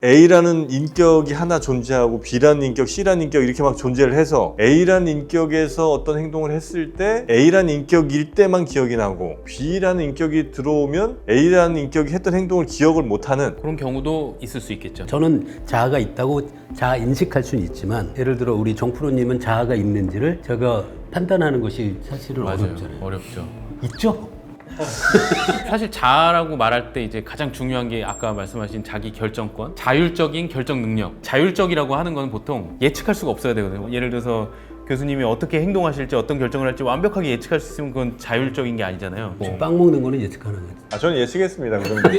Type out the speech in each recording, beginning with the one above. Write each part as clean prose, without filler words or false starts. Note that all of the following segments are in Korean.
A라는 인격이 하나 존재하고 B라는 인격, C라는 인격 이렇게 막 존재를 해서 A라는 인격에서 어떤 행동을 했을 때 A라는 인격일 때만 기억이 나고 B라는 인격이 들어오면 A라는 인격이 했던 행동을 기억을 못하는 그런 경우도 있을 수 있겠죠. 저는 자아가 있다고 자아 인식할 수는 있지만 예를 들어 우리 정프로님은 자아가 있는지를 제가 판단하는 것이 사실은 맞아요. 어렵잖아요. 어렵죠. 있죠? 사실 자아라고 말할 때 이제 가장 중요한 게 아까 말씀하신 자기 결정권, 자율적인 결정 능력. 자율적이라고 하는 건 보통 예측할 수가 없어야 되거든요. 예를 들어서 교수님이 어떻게 행동하실지 어떤 결정을 할지 완벽하게 예측할 수 있으면 그건 자율적인 게 아니잖아요. 빵 먹는 거는 예측 가능하죠. 저는 예측했습니다. 그 정도.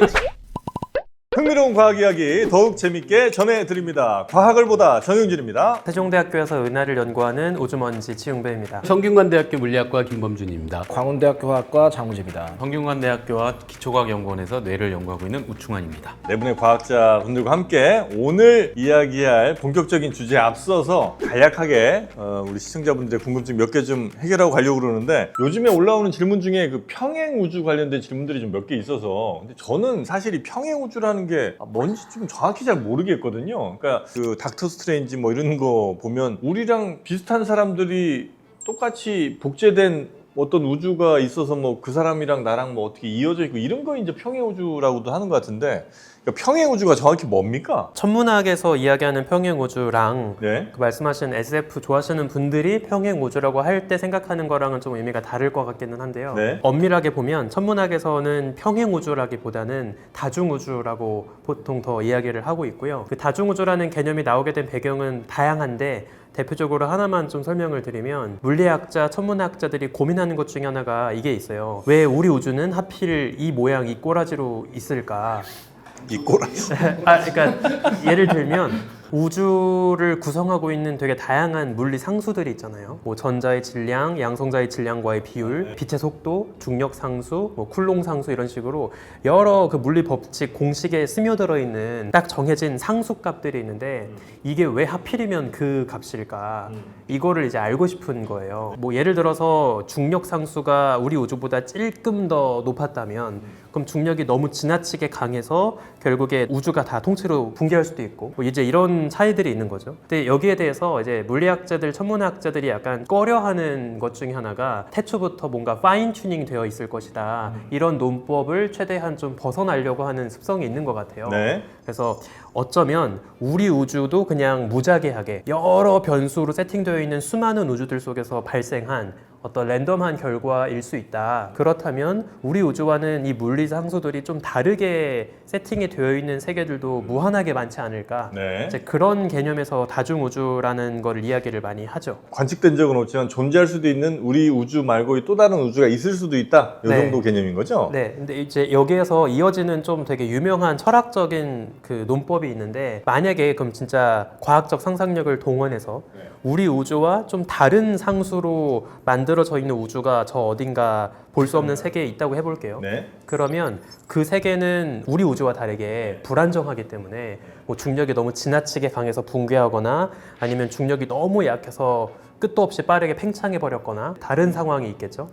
흥미로운 과학 이야기 더욱 재밌게 전해드립니다. 과학을 보다 정영진입니다. 세종대학교에서 은하를 연구하는 우주먼지 치웅배입니다. 성균관대학교 물리학과 김범준입니다. 광운대학교 화학과 장우재입니다. 성균관대학교와 기초과학연구원에서 뇌를 연구하고 있는 우충환입니다. 네 분의 과학자분들과 함께 오늘 이야기할 본격적인 주제에 앞서서 간략하게 우리 시청자분들의 궁금증 몇 개 좀 해결하고 가려고 그러는데 요즘에 올라오는 질문 중에 그 평행우주 관련된 질문들이 좀 몇 개 있어서 근데 저는 사실 이 평행우주라는 게 뭔지 좀 정확히 잘 모르겠거든요. 그러니까 그 닥터 스트레인지 뭐 이런 거 보면 우리랑 비슷한 사람들이 똑같이 복제된 어떤 우주가 있어서 뭐 그 사람이랑 나랑 뭐 어떻게 이어져 있고 이런 거 이제 평행우주라고도 하는 것 같은데 그러니까 평행우주가 정확히 뭡니까? 천문학에서 이야기하는 평행우주랑 네. 그 말씀하신 SF 좋아하시는 분들이 평행우주라고 할 때 생각하는 거랑은 좀 의미가 다를 것 같기는 한데요. 네. 엄밀하게 보면 천문학에서는 평행우주라기보다는 다중우주라고 보통 더 이야기를 하고 있고요. 그 다중우주라는 개념이 나오게 된 배경은 다양한데 대표적으로 하나만 좀 설명을 드리면 물리학자, 천문학자들이 고민하는 것 중에 하나가 이게 있어요. 왜 우리 우주는 하필 이 모양, 이 꼬라지로 있을까? 이 꼬라지. 그러니까 예를 들면 우주를 구성하고 있는 되게 다양한 물리 상수들이 있잖아요. 뭐 전자의 질량, 양성자의 질량과의 비율, 빛의 속도, 중력 상수, 뭐 쿨롱 상수 이런 식으로 여러 그 물리 법칙 공식에 스며들어 있는 딱 정해진 상수값들이 있는데 이게 왜 하필이면 그 값일까? 이거를 이제 알고 싶은 거예요. 뭐 예를 들어서 중력 상수가 우리 우주보다 찔끔 더 높았다면 그럼 중력이 너무 지나치게 강해서 결국에 우주가 다 통째로 붕괴할 수도 있고 뭐 이제 이런 차이들이 있는 거죠. 근데 여기에 대해서 이제 물리학자들, 천문학자들이 약간 꺼려하는 것 중에 하나가 태초부터 뭔가 파인 튜닝 되어 있을 것이다. 이런 논법을 최대한 좀 벗어나려고 하는 습성이 있는 것 같아요. 네. 그래서 어쩌면 우리 우주도 그냥 무자괴하게 여러 변수로 세팅되어 있는 수많은 우주들 속에서 발생한 어떤 랜덤한 결과일 수 있다. 그렇다면 우리 우주와는 이 물리 상수들이 좀 다르게 세팅이 되어 있는 세계들도 무한하게 많지 않을까. 네. 이제 그런 개념에서 다중우주라는 걸 이야기를 많이 하죠. 관측된 적은 없지만 존재할 수도 있는 우리 우주 말고 또 다른 우주가 있을 수도 있다. 이 네. 정도 개념인 거죠? 네, 근데 이제 여기에서 이어지는 좀 되게 유명한 철학적인 그 논법이 있는데 만약에 그럼 진짜 과학적 상상력을 동원해서 우리 우주와 좀 다른 상수로 만들어져 있는 우주가 저 어딘가 볼 수 없는 세계에 있다고 해볼게요. 네. 그러면 그 세계는 우리 우주와 다르게 불안정하기 때문에 뭐 중력이 너무 지나치게 강해서 붕괴하거나 아니면 중력이 너무 약해서 끝도 없이 빠르게 팽창해버렸거나 다른 상황이 있겠죠.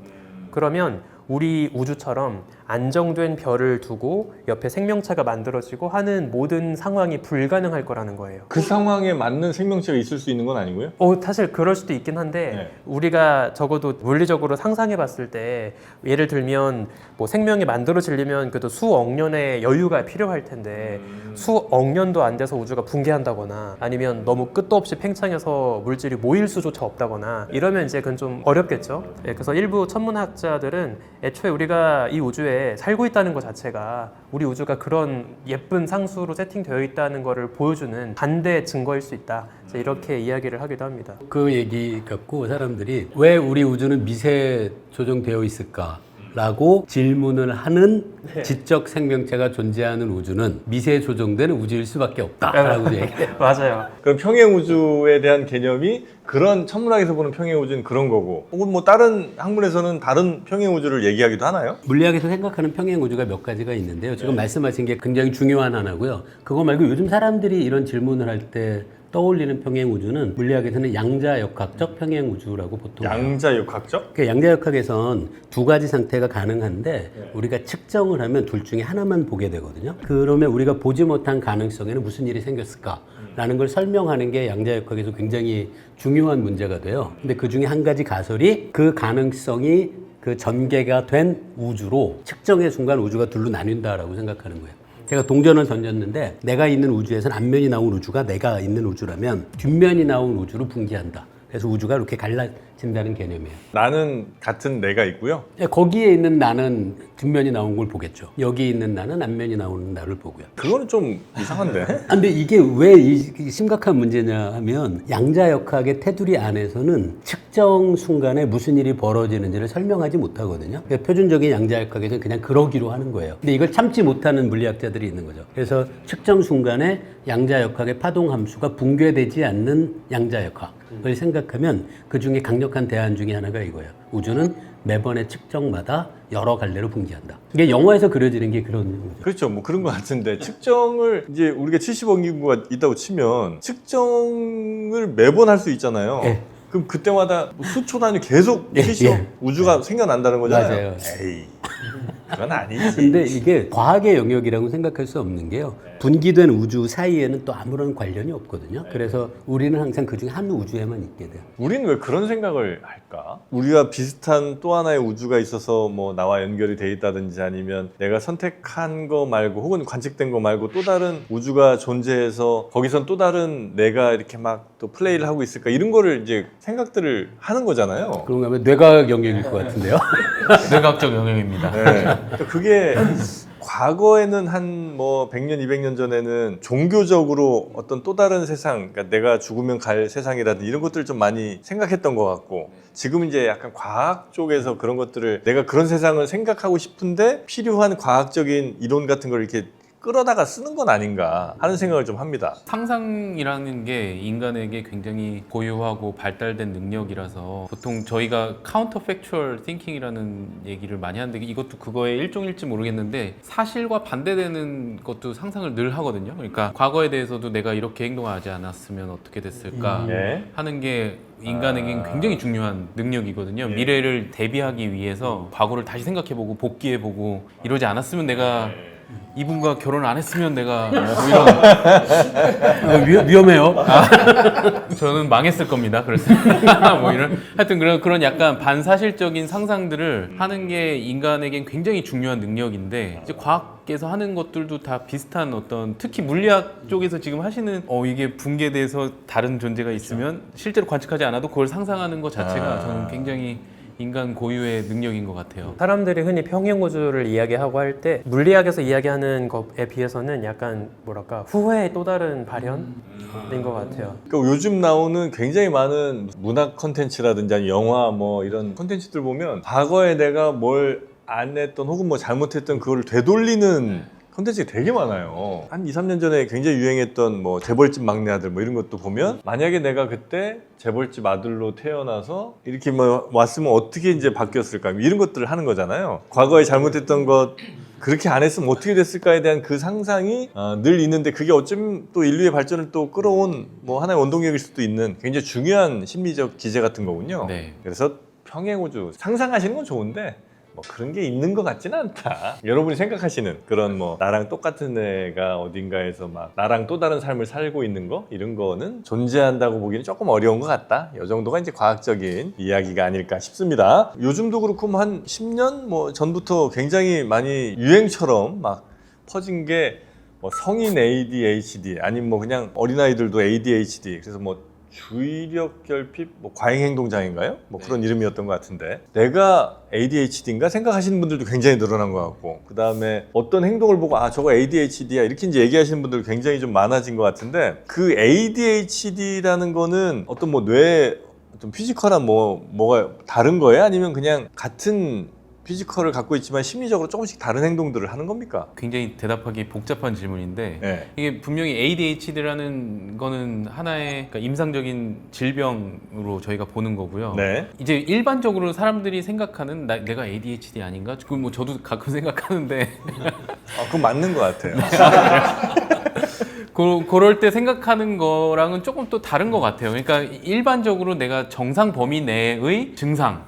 그러면 우리 우주처럼 안정된 별을 두고 옆에 생명체가 만들어지고 하는 모든 상황이 불가능할 거라는 거예요. 그 상황에 맞는 생명체가 있을 수 있는 건 아니고요? 사실 그럴 수도 있긴 한데 네. 우리가 적어도 물리적으로 상상해 봤을 때 예를 들면 뭐 생명이 만들어지려면 그래도 수억 년의 여유가 필요할 텐데 수억 년도 안 돼서 우주가 붕괴한다거나 아니면 너무 끝도 없이 팽창해서 물질이 모일 수조차 없다거나 이러면 이제 그건 좀 어렵겠죠. 그래서 일부 천문학자들은 애초에 우리가 이 우주에 살고 있다는 것 자체가 우리 우주가 그런 예쁜 상수로 세팅되어 있다는 것을 보여주는 반대 증거일 수 있다. 이렇게 이야기를 하기도 합니다. 그 얘기 갖고 사람들이 왜 우리 우주는 미세 조정되어 있을까? 라고 질문을 하는 지적 생명체가 존재하는 우주는 미세 조정된 우주일 수밖에 없다라고 얘기해요. 맞아요. 그럼 평행우주에 대한 개념이 그런 천문학에서 보는 평행우주는 그런 거고 혹은 뭐 다른 학문에서는 다른 평행우주를 얘기하기도 하나요? 물리학에서 생각하는 평행 우주가 몇 가지가 있는데요. 지금 말씀하신 게 굉장히 중요한 하나고요. 그거 말고 요즘 사람들이 이런 질문을 할 때 떠올리는 평행 우주는 물리학에서는 양자역학적 평행 우주라고 보통 양자역학적? 그 양자역학에선 두 가지 상태가 가능한데 우리가 측정을 하면 둘 중에 하나만 보게 되거든요. 그러면 우리가 보지 못한 가능성에는 무슨 일이 생겼을까라는 걸 설명하는 게 양자역학에서 굉장히 중요한 문제가 돼요. 근데 그 중에 한 가지 가설이 그 가능성이 그 전개가 된 우주로 측정의 순간 우주가 둘로 나뉜다라고 생각하는 거예요. 제가 동전을 던졌는데 내가 있는 우주에서는 앞면이 나온 우주가 내가 있는 우주라면 뒷면이 나온 우주로 분기한다. 그래서 우주가 이렇게 갈라진다는 개념이에요. 나는 같은 내가 있고요. 거기에 있는 나는 뒷면이 나온 걸 보겠죠. 여기 있는 나는 앞면이 나오는 나를 보고요. 그거는 좀 이상한데? 근데 이게 왜 심각한 문제냐 하면 양자역학의 테두리 안에서는 측정 순간에 무슨 일이 벌어지는지를 설명하지 못하거든요. 그러니까 표준적인 양자역학에서는 그냥 그러기로 하는 거예요. 근데 이걸 참지 못하는 물리학자들이 있는 거죠. 그래서 측정 순간에 양자역학의 파동 함수가 붕괴되지 않는 양자역학을 생각하면 그 중에 강력한 대안 중에 하나가 이거예요. 우주는 매번의 측정마다 여러 갈래로 분기한다. 이게 영화에서 그려지는 게 그런 거죠. 그렇죠. 뭐 그런 것 같은데 측정을 이제 우리가 70억 인구가 있다고 치면 측정을 매번 할 수 있잖아요. 예. 그럼 그때마다 뭐 수초 단위 계속 예, 70억 예. 우주가 생겨난다는 거잖아요. 맞아요. 에이, 그건 아니지. 근데 이게 과학의 영역이라고 생각할 수 없는 게요. 분기된 우주 사이에는 또 아무런 관련이 없거든요. 그래서 우리는 항상 그 중에 한 우주에만 있게 돼요. 우리는 왜 그런 생각을 할까? 우리가 비슷한 또 하나의 우주가 있어서 뭐 나와 연결이 돼 있다든지 아니면 내가 선택한 거 말고 혹은 관측된 거 말고 또 다른 우주가 존재해서 거기선 또 다른 내가 이렇게 막 또 플레이를 하고 있을까? 이런 거를 이제 생각들을 하는 거잖아요. 그런가 하면 뇌과학 영역일 것 같은데요. 뇌과학적 영역입니다. 네. 그러니까 그게 과거에는 한 뭐 100년, 200년 전에는 종교적으로 어떤 또 다른 세상, 그러니까 내가 죽으면 갈 세상이라든지 이런 것들을 좀 많이 생각했던 것 같고 지금 이제 약간 과학 쪽에서 그런 것들을 내가 그런 세상을 생각하고 싶은데 필요한 과학적인 이론 같은 걸 이렇게 끌어다가 쓰는 건 아닌가 하는 생각을 좀 합니다. 상상이라는 게 인간에게 굉장히 고유하고 발달된 능력이라서 보통 저희가 카운터 팩추얼 띵킹이라는 얘기를 많이 하는데 이것도 그거의 일종일지 모르겠는데 사실과 반대되는 것도 상상을 늘 하거든요. 그러니까 과거에 대해서도 내가 이렇게 행동하지 않았으면 어떻게 됐을까 네. 하는 게 인간에겐 굉장히 중요한 능력이거든요. 미래를 대비하기 위해서 과거를 다시 생각해보고 복귀해보고 이러지 않았으면 내가 이분과 결혼 안 했으면 내가 뭐 이런 위험해요. 저는 망했을 겁니다. 그래서 뭐 이런 하여튼 그런 약간 반사실적인 상상들을 하는 게 인간에겐 굉장히 중요한 능력인데 이제 과학에서 하는 것들도 다 비슷한 어떤 특히 물리학 쪽에서 지금 하시는 이게 붕괴돼서 다른 존재가 있으면 실제로 관측하지 않아도 그걸 상상하는 것 자체가 저는 굉장히 인간 고유의 능력인 것 같아요. 사람들이 흔히 평행우주를 이야기하고 할 때 물리학에서 이야기하는 것에 비해서는 약간 뭐랄까 후회의 또 다른 발현인 것 같아요. 그러니까 요즘 나오는 굉장히 많은 문학 콘텐츠라든지 아니면 영화 뭐 이런 콘텐츠들 보면 과거에 내가 뭘 안 했던 혹은 뭐 잘못했던 그걸 되돌리는 콘텐츠가 되게 많아요. 한 2, 3년 전에 굉장히 유행했던 뭐 재벌집 막내 아들 뭐 이런 것도 보면 만약에 내가 그때 재벌집 아들로 태어나서 이렇게 뭐 왔으면 어떻게 이제 바뀌었을까 이런 것들을 하는 거잖아요. 과거에 잘못했던 것 그렇게 안 했으면 어떻게 됐을까에 대한 그 상상이 늘 있는데 그게 어쩌면 또 인류의 발전을 또 끌어온 뭐 하나의 원동력일 수도 있는 굉장히 중요한 심리적 기제 같은 거군요. 네. 그래서 평행우주 상상하시는 건 좋은데 뭐 그런 게 있는 것 같지는 않다. 여러분이 생각하시는 그런 뭐 나랑 똑같은 애가 어딘가에서 막 나랑 또 다른 삶을 살고 있는 거 이런 거는 존재한다고 보기는 조금 어려운 것 같다. 이 정도가 이제 과학적인 이야기가 아닐까 싶습니다. 요즘도 그렇고 뭐 한 10년 뭐 전부터 굉장히 많이 유행처럼 막 퍼진 게 뭐 성인 ADHD 아니면 뭐 그냥 어린아이들도 ADHD 그래서 뭐 주의력 결핍, 뭐 과잉행동장애인가요? 뭐 그런 이름이었던 것 같은데 내가 ADHD인가 생각하시는 분들도 굉장히 늘어난 것 같고 그 다음에 어떤 행동을 보고 저거 ADHD야 이렇게 이제 얘기하시는 분들 굉장히 좀 많아진 것 같은데 그 ADHD라는 거는 어떤 뭐 뇌 어떤 피지컬한 뭐가 다른 거예요? 아니면 그냥 같은 피지컬을 갖고 있지만 심리적으로 조금씩 다른 행동들을 하는 겁니까? 굉장히 대답하기 복잡한 질문인데 네. 이게 분명히 ADHD라는 거는 하나의 그러니까 임상적인 질병으로 저희가 보는 거고요. 네. 이제 일반적으로 사람들이 생각하는 내가 ADHD 아닌가? 그 뭐 저도 가끔 생각하는데 그건 맞는 것 같아요. 그럴 때 생각하는 거랑은 조금 또 다른 것 같아요. 그러니까 일반적으로 내가 정상 범위 내의 증상,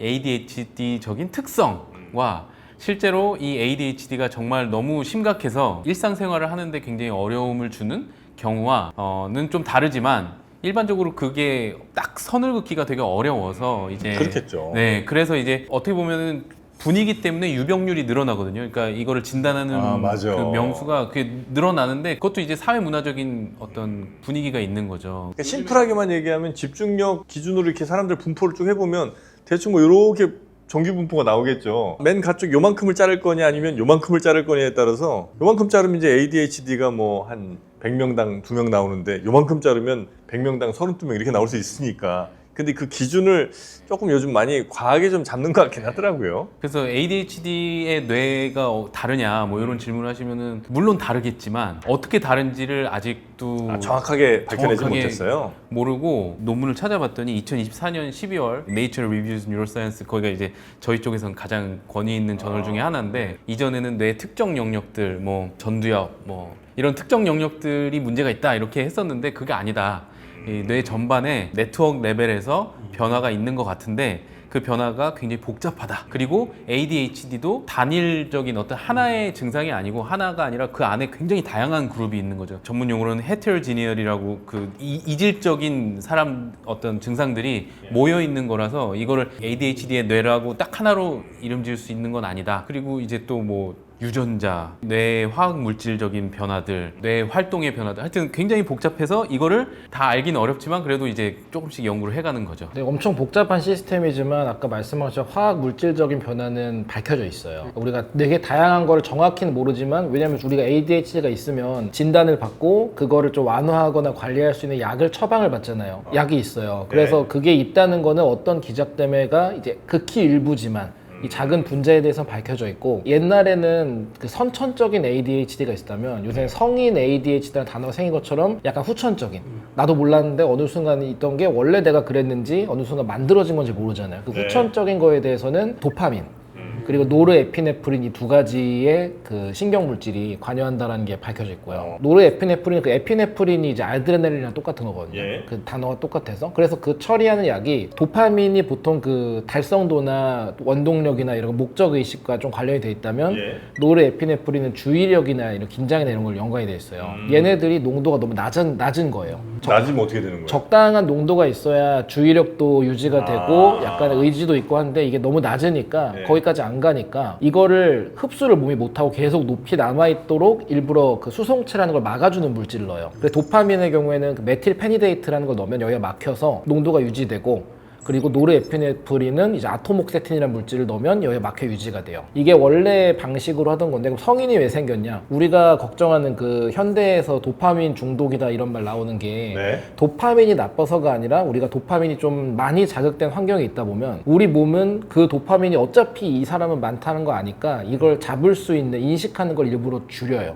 ADHD적인 특성과 실제로 이 ADHD가 정말 너무 심각해서 일상생활을 하는데 굉장히 어려움을 주는 경우와는 좀 다르지만 일반적으로 그게 딱 선을 긋기가 되게 어려워서 이제 그렇겠죠. 네, 그래서 이제 어떻게 보면은 분위기 때문에 유병률이 늘어나거든요. 그러니까 이거를 진단하는 아, 맞아. 그 명수가 그게 늘어나는데 그것도 이제 사회 문화적인 어떤 분위기가 있는 거죠. 그러니까 심플하게만 얘기하면 집중력 기준으로 이렇게 사람들 분포를 쭉 해보면 대충 뭐 이렇게 정규 분포가 나오겠죠. 맨 가쪽 요만큼을 자를 거냐 아니면 요만큼을 자를 거냐에 따라서 요만큼 자르면 이제 ADHD가 뭐 한 100명당 2명 나오는데 요만큼 자르면 100명당 32명 이렇게 나올 수 있으니까. 근데 그 기준을 조금 요즘 많이 과하게 좀 잡는 것 같긴 하더라고요. 그래서 ADHD의 뇌가 다르냐 뭐 이런 질문을 하시면은 물론 다르겠지만 어떻게 다른지를 아직도 정확하게 밝혀내지 정확하게 못했어요. 모르고 논문을 찾아봤더니 2024년 12월 Nature Reviews Neuroscience 거기가 이제 저희 쪽에서는 가장 권위 있는 저널 중에 하나인데 이전에는 뇌 특정 영역들 뭐 전두엽 뭐 이런 특정 영역들이 문제가 있다 이렇게 했었는데 그게 아니다. 이 뇌 전반에 네트워크 레벨에서 변화가 있는 것 같은데 그 변화가 굉장히 복잡하다. 그리고 ADHD도 단일적인 어떤 하나의 증상이 아니고 하나가 아니라 그 안에 굉장히 다양한 그룹이 있는 거죠. 전문 용어로는 heterogeneal이라고 그 이질적인 사람 어떤 증상들이 모여 있는 거라서 이거를 ADHD의 뇌라고 딱 하나로 이름 지을 수 있는 건 아니다. 그리고 이제 또 뭐 유전자, 뇌 화학 물질적인 변화들, 뇌 활동의 변화들 하여튼 굉장히 복잡해서 이거를 다 알기는 어렵지만 그래도 이제 조금씩 연구를 해가는 거죠. 네, 엄청 복잡한 시스템이지만 아까 말씀하신 화학 물질적인 변화는 밝혀져 있어요. 우리가 되게 다양한 거를 정확히는 모르지만 왜냐면 우리가 ADHD가 있으면 진단을 받고 그거를 좀 완화하거나 관리할 수 있는 약을 처방을 받잖아요. 약이 있어요. 그래서 그게 있다는 거는 어떤 기적때문에가 이제 극히 일부지만 이 작은 분자에 대해서 밝혀져 있고 옛날에는 그 선천적인 ADHD가 있었다면 요새는 성인 ADHD라는 단어가 생긴 것처럼 약간 후천적인 나도 몰랐는데 어느 순간 있던 게 원래 내가 그랬는지 어느 순간 만들어진 건지 모르잖아요. 그 후천적인 거에 대해서는 도파민 그리고 노르에피네프린 이 두 가지의 그 신경 물질이 관여한다는 게 밝혀져 있고요. 노르에피네프린 그 에피네프린이 이제 아드레날린이랑 똑같은 거거든요. 그 단어가 똑같아서 그래서 그 처리하는 약이 도파민이 보통 그 달성도나 원동력이나 이런 목적 의식과 좀 관련이 돼 있다면 노르에피네프린은 주의력이나 이런 긴장이나 이런 걸 연관이 돼 있어요. 얘네들이 농도가 너무 낮은 거예요. 낮으면 어떻게 되는 거예요? 적당한 농도가 있어야 주의력도 유지가 되고 약간의 의지도 있고 한데 이게 너무 낮으니까 거기까지 안 가니까 이거를 흡수를 몸이 못하고 계속 높이 남아있도록 일부러 그 수송체라는 걸 막아주는 물질을 넣어요. 그래서 도파민의 경우에는 그 메틸페니데이트라는 걸 넣으면 여기가 막혀서 농도가 유지되고 그리고 노르에피네프린은 이제 아토목세틴이라는 물질을 넣으면 여기에 막혀 유지가 돼요. 이게 원래 방식으로 하던 건데 그럼 성인이 왜 생겼냐? 우리가 걱정하는 그 현대에서 도파민 중독이다 이런 말 나오는 게 도파민이 나빠서가 아니라 우리가 도파민이 좀 많이 자극된 환경에 있다 보면 우리 몸은 그 도파민이 어차피 이 사람은 많다는 거 아니까 이걸 잡을 수 있는 인식하는 걸 일부러 줄여요.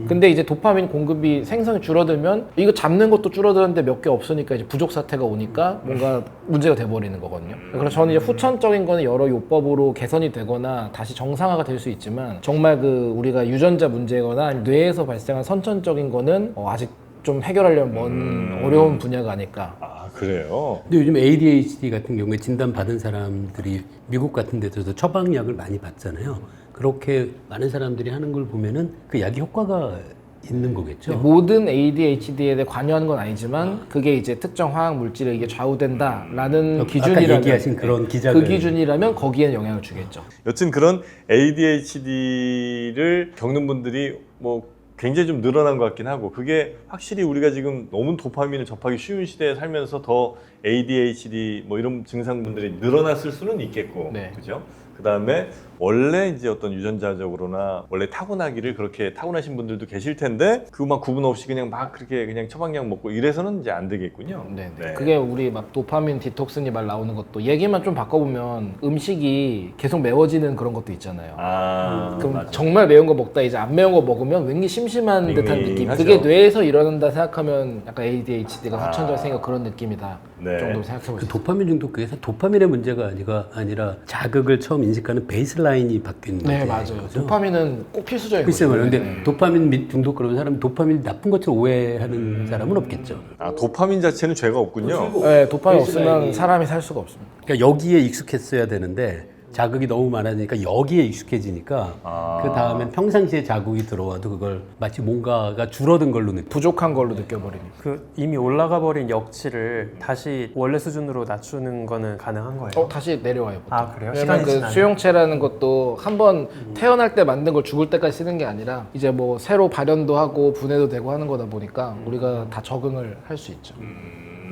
근데 이제 도파민 공급이 생성이 줄어들면 이거 잡는 것도 줄어드는데 몇 개 없으니까 이제 부족 사태가 오니까 뭔가 문제가 돼버리는 거거든요. 그래서 저는 이제 후천적인 거는 여러 요법으로 개선이 되거나 다시 정상화가 될 수 있지만 정말 그 우리가 유전자 문제거나 뇌에서 발생한 선천적인 거는 아직 좀 해결하려면 먼 어려운 분야가 아닐까. 아, 그래요? 근데 요즘 ADHD 같은 경우에 진단받은 사람들이 미국 같은 데서도 처방약을 많이 받잖아요. 그렇게 많은 사람들이 하는 걸 보면은 그 약이 효과가 있는 거겠죠. 모든 ADHD에 대해 관여하는 건 아니지만 그게 이제 특정 화학 물질에 이게 좌우된다라는 기준이라면 아까 얘기하신 그런 기작을 그 기준이라면 거기에는 영향을 주겠죠. 여튼 그런 ADHD를 겪는 분들이 뭐 굉장히 좀 늘어난 것 같긴 하고 그게 확실히 우리가 지금 너무 도파민을 접하기 쉬운 시대에 살면서 더 ADHD 뭐 이런 증상분들이 늘어났을 수는 있겠고 그죠? 그 다음에 원래 이제 어떤 유전자적으로나 원래 타고나기를 그렇게 타고나신 분들도 계실 텐데 그거 막 구분 없이 그냥 막 그렇게 그냥 처방약 먹고 이래서는 이제 안 되겠군요. 네. 그게 우리 막 도파민 디톡스니 말 나오는 것도 얘기만 좀 바꿔보면 음식이 계속 매워지는 그런 것도 있잖아요. 그럼 맞아. 정말 매운 거 먹다 이제 안 매운 거 먹으면 왠지 심심한 듯한 느낌. 하죠. 그게 뇌에서 일어난다 생각하면 약간 ADHD가 후천적인 생각 그런 느낌이다. 네. 정도로 생각해보시면 그 도파민 중독 그게 도파민의 문제가 아니라 자극을 처음 인식하는 베이스라인이 바뀐 네, 문제인 맞아요. 거죠. 도파민은 꼭 필수적인 글쎄 거죠. 말이에요. 근데 도파민 중독 그러는 사람은 도파민이 나쁜 것처럼 오해하는 사람은 없겠죠. 아, 도파민 자체는 죄가 없군요. 네, 도파민 없으면 사람이 살 수가 없습니다. 그러니까 여기에 익숙했어야 되는데 자극이 너무 많아지니까 여기에 익숙해지니까 그 다음엔 평상시에 자극이 들어와도 그걸 마치 뭔가가 줄어든 걸로 느끼고 부족한 걸로 느껴버리니까. 그 이미 올라가 버린 역치를 다시 원래 수준으로 낮추는 거는 가능한 거예요? 다시 내려와요. 보통. 아, 그래요? 왜냐면 시간이 그 지나면? 수용체라는 것도 한번 태어날 때 만든 걸 죽을 때까지 쓰는 게 아니라 이제 뭐 새로 발현도 하고 분해도 되고 하는 거다 보니까 우리가 다 적응을 할 수 있죠.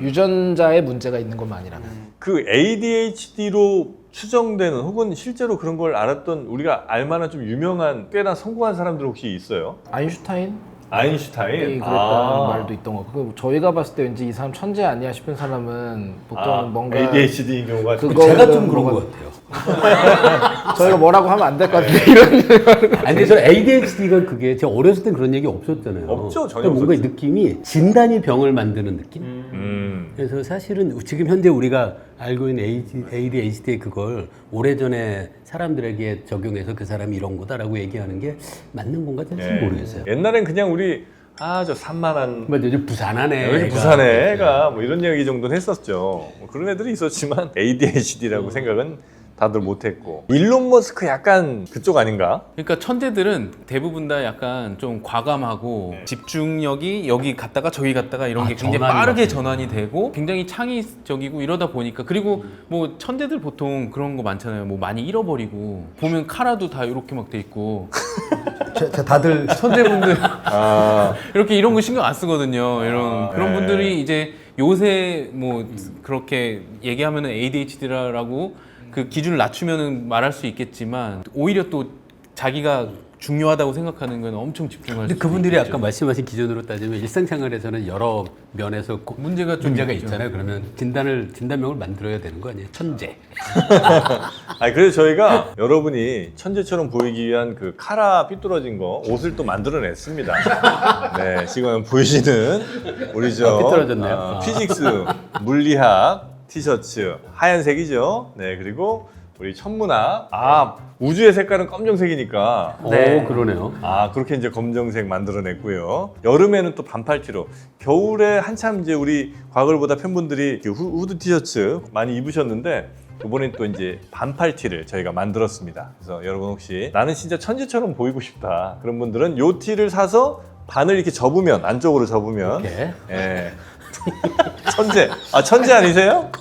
유전자에 문제가 있는 것만 아니라면. 그 ADHD로 추정되는 혹은 실제로 그런 걸 알았던 우리가 알만한 좀 유명한 꽤나 성공한 사람들 혹시 있어요? 아인슈타인이 아인슈타인? 그랬다는 말도 있던 거. 그 저희가 봤을 때 왠지 이 사람 천재 아니야 싶은 사람은 보통 뭔가 ADHD인 경우가 그거- 제가 좀 그런 뭐가- 것 같아요. 저희가 뭐라고 하면 안 될 것 같은데 이런. 아니 근데 저 ADHD가 그게 제가 어렸을 때 그런 얘기 없었잖아요. 없죠, 전혀 그러니까 뭔가 없었죠. 느낌이 진단이 병을 만드는 느낌? 그래서 사실은 지금 현재 우리가 알고 있는 ADHD의 그걸 오래전에 사람들에게 적용해서 그 사람이 이런 거다라고 얘기하는 게 맞는 건가 잘 네. 모르겠어요. 옛날엔 그냥 우리 저 산만한 맞아, 요즘 부산하네. 여기 부산에 애가 뭐 이런 얘기 정도는 했었죠. 뭐 그런 애들이 있었지만 ADHD라고 생각은 다들 못했고. 일론 머스크 약간 그쪽 아닌가? 그러니까 천재들은 대부분 다 약간 좀 과감하고 집중력이 여기 갔다가 저기 갔다가 이런 게 굉장히 전환이 빠르게 맞네. 전환이 되고 굉장히 창의적이고 이러다 보니까 그리고 뭐 천재들 보통 그런 거 많잖아요. 뭐 많이 잃어버리고 보면 카라도 다 이렇게 막 돼 있고 다들 천재분들 아, 이렇게 이런 거 신경 안 쓰거든요. 이런 그런 네. 분들이 이제 요새 뭐 그렇게 얘기하면은 ADHD라고 그 기준을 낮추면은 말할 수 있겠지만 오히려 또 자기가 중요하다고 생각하는 건 엄청 집중할 근데 수 그분들이 있겠죠. 아까 말씀하신 기준으로 따지면 일상생활에서는 여러 면에서 문제가 좀 문제가 있죠. 있잖아요. 그러면 진단명을 만들어야 되는 거 아니에요? 천재. 아니 그래서 저희가 여러분이 천재처럼 보이기 위한 그 카라 삐뚤어진 거 옷을 또 만들어냈습니다. 네, 지금 보이시는 우리 삐뚤어졌네요. 피직스 물리학 티셔츠 하얀색이죠. 네, 그리고 우리 천문학 우주의 색깔은 검정색이니까 네. 오, 그러네요. 그렇게 이제 검정색 만들어냈고요. 여름에는 또 반팔티로, 겨울에 한참 이제 우리 과거보다 팬분들이 후드 티셔츠 많이 입으셨는데 이번엔 또 이제 반팔티를 저희가 만들었습니다. 그래서 여러분 혹시 나는 진짜 천재처럼 보이고 싶다 그런 분들은 요 티를 사서 반을 이렇게 접으면 안쪽으로 접으면 이렇게. 예. 천재 아니세요?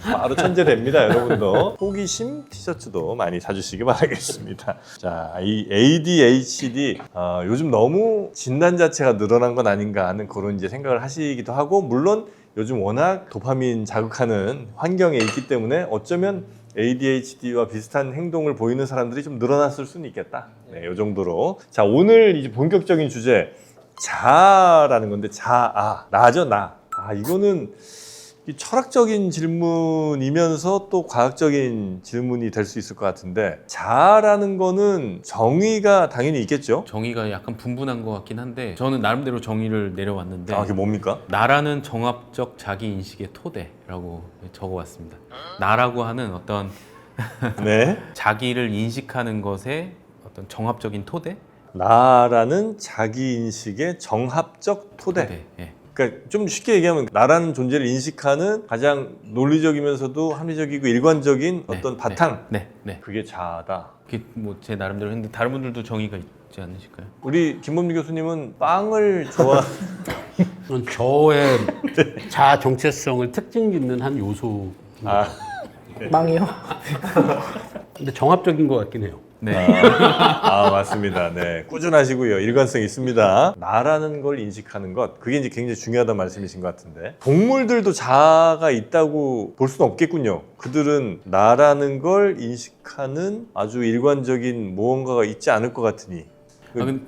바로 천재 됩니다, 여러분도. 호기심 티셔츠도 많이 사주시기 바라겠습니다. 자, 이 ADHD 요즘 너무 진단 자체가 늘어난 건 아닌가 하는 그런 이제 생각을 하시기도 하고, 물론 요즘 워낙 도파민 자극하는 환경에 있기 때문에 어쩌면 ADHD와 비슷한 행동을 보이는 사람들이 좀 늘어났을 수는 있겠다. 네, 이 정도로. 자, 오늘 이제 본격적인 주제 자아라는 건데 나죠, 나. 이거는 이 철학적인 질문이면서 또 과학적인 질문이 될 수 있을 것 같은데, 자아라는 거는 정의가 당연히 있겠죠? 정의가 약간 분분한 것 같긴 한데 저는 나름대로 정의를 내려왔는데 그게 뭡니까? 나라는 정합적 자기 인식의 토대라고 적어왔습니다. 나라고 하는 어떤 네. 자기를 인식하는 것의 어떤 정합적인 토대? 나라는 자기인식의 정합적 토대. 예. 그러니까 좀 쉽게 얘기하면 나라는 존재를 인식하는 가장 논리적이면서도 합리적이고 일관적인 어떤 바탕. 네. 그게 자아다. 그게 뭐 제 나름대로 했는데 다른 분들도 정의가 있지 않으실까요? 우리 김범리 교수님은 빵을 좋아. 저의 자아 정체성을 특징 짓는 한 요소. 빵이요? 근데 정합적인 것 같긴 해요. 네. 맞습니다. 네. 꾸준하시고요. 일관성 있습니다. 나라는 걸 인식하는 것. 그게 이제 굉장히 중요하다는 말씀이신 것 같은데. 동물들도 자아가 있다고 볼 수는 없겠군요. 그들은 나라는 걸 인식하는 아주 일관적인 무언가가 있지 않을 것 같으니.